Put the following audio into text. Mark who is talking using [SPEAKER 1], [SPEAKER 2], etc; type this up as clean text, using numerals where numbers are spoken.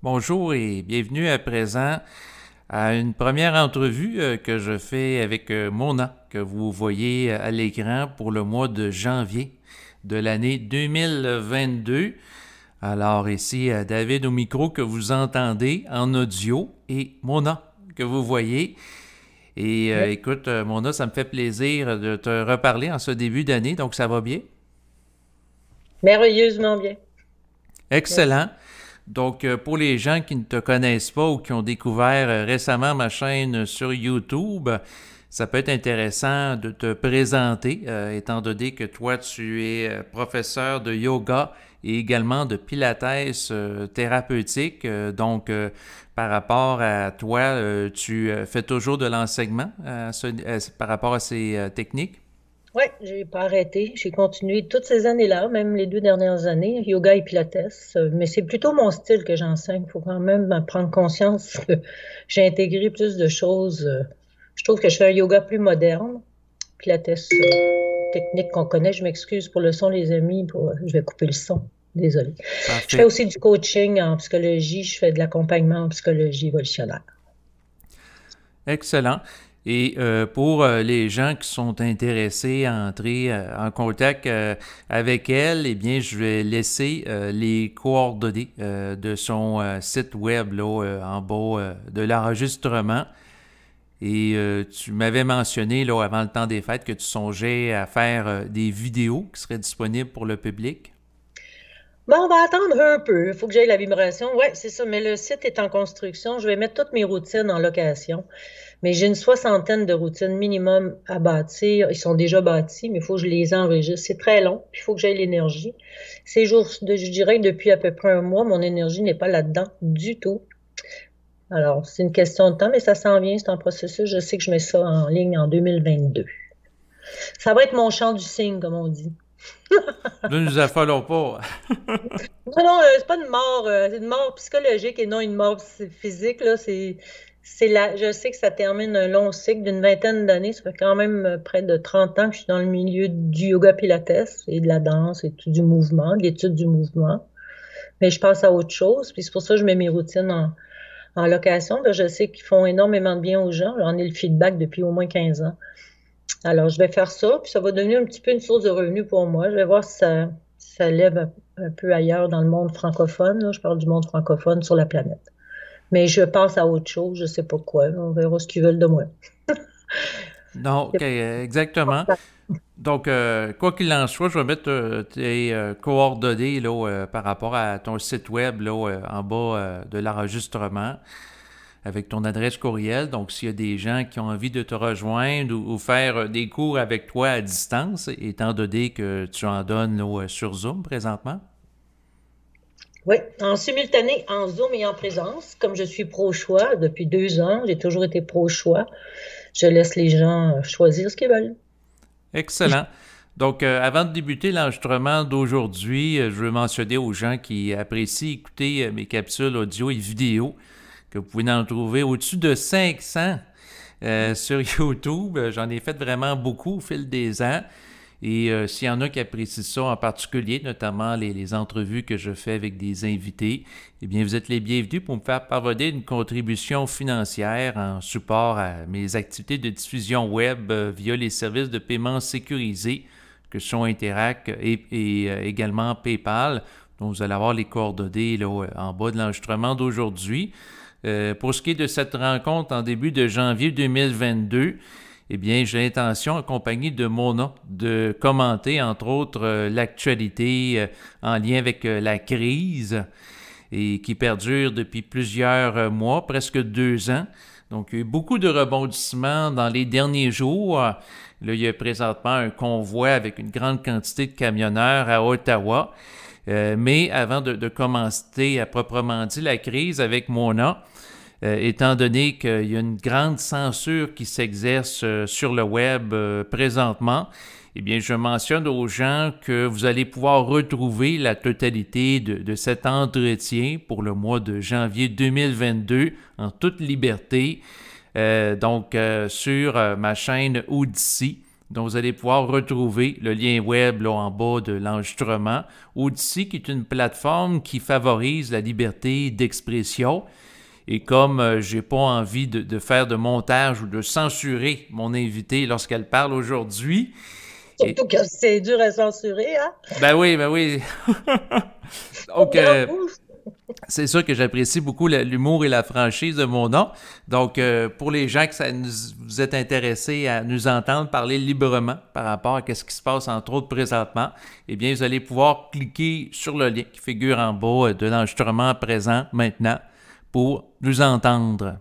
[SPEAKER 1] Bonjour et bienvenue à présent à une première entrevue que je fais avec Mona, que vous voyez à l'écran pour le mois de janvier de l'année 2022. Alors ici, David au micro que vous entendez en audio et Mona que vous voyez. Et
[SPEAKER 2] Oui,
[SPEAKER 1] écoute, Mona, ça me fait plaisir de te reparler en ce début d'année, donc ça va bien?
[SPEAKER 2] merveilleusement bien. Merci.
[SPEAKER 1] Excellent. Donc, pour les gens qui ne te connaissent pas ou qui ont découvert récemment ma chaîne sur YouTube, ça peut être intéressant de te présenter, étant donné que toi, tu es professeur de yoga et également de pilates thérapeutique. Par rapport à toi, tu fais toujours de l'enseignement par rapport à ces techniques?
[SPEAKER 2] Oui, j'ai pas arrêté. J'ai continué toutes ces années-là, même les 2 dernières années, yoga et pilates. Mais c'est plutôt mon style que j'enseigne. Il faut quand même prendre conscience que j'ai intégré plus de choses. Je trouve que je fais un yoga plus moderne. Pilates, technique qu'on connaît. Je m'excuse pour le son, les amis. Je vais couper le son. Désolée. Je fais
[SPEAKER 1] Parfait.
[SPEAKER 2] aussi du coaching en psychologie. Je fais de l'accompagnement en psychologie évolutionnaire.
[SPEAKER 1] Excellent. Et pour les gens qui sont intéressés à entrer en contact avec elle, eh bien, je vais laisser les coordonnées de son site web là, en bas de l'enregistrement. Et tu m'avais mentionné là, avant le temps des fêtes que tu songeais à faire des vidéos qui seraient disponibles pour le public.
[SPEAKER 2] Bon, on va attendre un peu. Il faut que j'aille la vibration. Ouais, c'est ça. Mais le site est en construction. Je vais mettre toutes mes routines en location. Mais j'ai une soixantaine de routines minimum à bâtir. Ils sont déjà bâtis, mais il faut que je les enregistre. C'est très long. Puis il faut que j'aille l'énergie. Je dirais que depuis à peu près un mois, mon énergie n'est pas là-dedans du tout. Alors, c'est une question de temps, mais ça s'en vient. C'est un processus. Je sais que je mets ça en ligne en 2022. Ça va être mon chant du cygne, comme on dit.
[SPEAKER 1] Ne nous affolons pas.
[SPEAKER 2] Non, non, c'est pas une mort, c'est une mort psychologique et non une mort physique, là. Je sais que ça termine un long cycle d'une vingtaine d'années. Ça fait quand même près de 30 ans que je suis dans le milieu du yoga pilates et de la danse et tout du mouvement, de l'étude du mouvement. Mais je passe à autre chose. Puis c'est pour ça que je mets mes routines en location. Là, je sais qu'ils font énormément de bien aux gens. J'en ai le feedback depuis au moins 15 ans. Alors, je vais faire ça, puis ça va devenir un petit peu une source de revenus pour moi. Je vais voir si ça lève un peu ailleurs dans le monde francophone. Là. Je parle du monde francophone sur la planète. Mais je passe à autre chose, je sais pas quoi. Là. On verra ce qu'ils veulent de moi.
[SPEAKER 1] Non, ok, exactement. Donc, quoi qu'il en soit, je vais mettre tes coordonnées là, par rapport à ton site web là, en bas de l'enregistrement avec ton adresse courriel. Donc, s'il y a des gens qui ont envie de te rejoindre ou faire des cours avec toi à distance, étant donné que tu en donnes là, sur Zoom présentement.
[SPEAKER 2] Oui, en simultané, en Zoom et en présence. Comme je suis pro-choix depuis 2 ans, j'ai toujours été pro-choix. Je laisse les gens choisir ce qu'ils veulent.
[SPEAKER 1] Excellent. Donc, avant de débuter l'enregistrement d'aujourd'hui, je veux mentionner aux gens qui apprécient écouter mes capsules audio et vidéo que vous pouvez en trouver au-dessus de 500 sur YouTube. J'en ai fait vraiment beaucoup au fil des ans. Et s'il y en a qui apprécient ça en particulier, notamment les entrevues que je fais avec des invités, eh bien, vous êtes les bienvenus pour me faire parvenir une contribution financière en support à mes activités de diffusion web via les services de paiement sécurisés que sont Interac et également PayPal. Donc, vous allez avoir les coordonnées là, en bas de l'enregistrement d'aujourd'hui. Pour ce qui est de cette rencontre en début de janvier 2022, eh bien, j'ai l'intention, accompagné de Mona, de commenter, entre autres, l'actualité en lien avec la crise et qui perdure depuis plusieurs mois, presque 2 ans. Donc, il y a eu beaucoup de rebondissements dans les derniers jours. Là, il y a présentement un convoi avec une grande quantité de camionneurs à Ottawa. Mais avant de commencer à proprement dit la crise avec Mona, étant donné qu'il y a une grande censure qui s'exerce sur le web présentement, eh bien, je mentionne aux gens que vous allez pouvoir retrouver la totalité de cet entretien pour le mois de janvier 2022 en toute liberté, sur ma chaîne Odyssey Donc, vous allez pouvoir retrouver le lien web là, en bas de l'enregistrement. Audicy, qui est une plateforme qui favorise la liberté d'expression. Et comme j'ai pas envie de faire de montage ou de censurer mon invité lorsqu'elle parle aujourd'hui.
[SPEAKER 2] Surtout que c'est dur à censurer, hein?
[SPEAKER 1] Ben oui, ben oui. Donc, c'est sûr que j'apprécie beaucoup l'humour et la franchise de mon nom. Donc, pour les gens vous êtes intéressés à nous entendre parler librement par rapport à ce qui se passe, entre autres, présentement, eh bien, vous allez pouvoir cliquer sur le lien qui figure en bas de l'enregistrement présent maintenant pour nous entendre.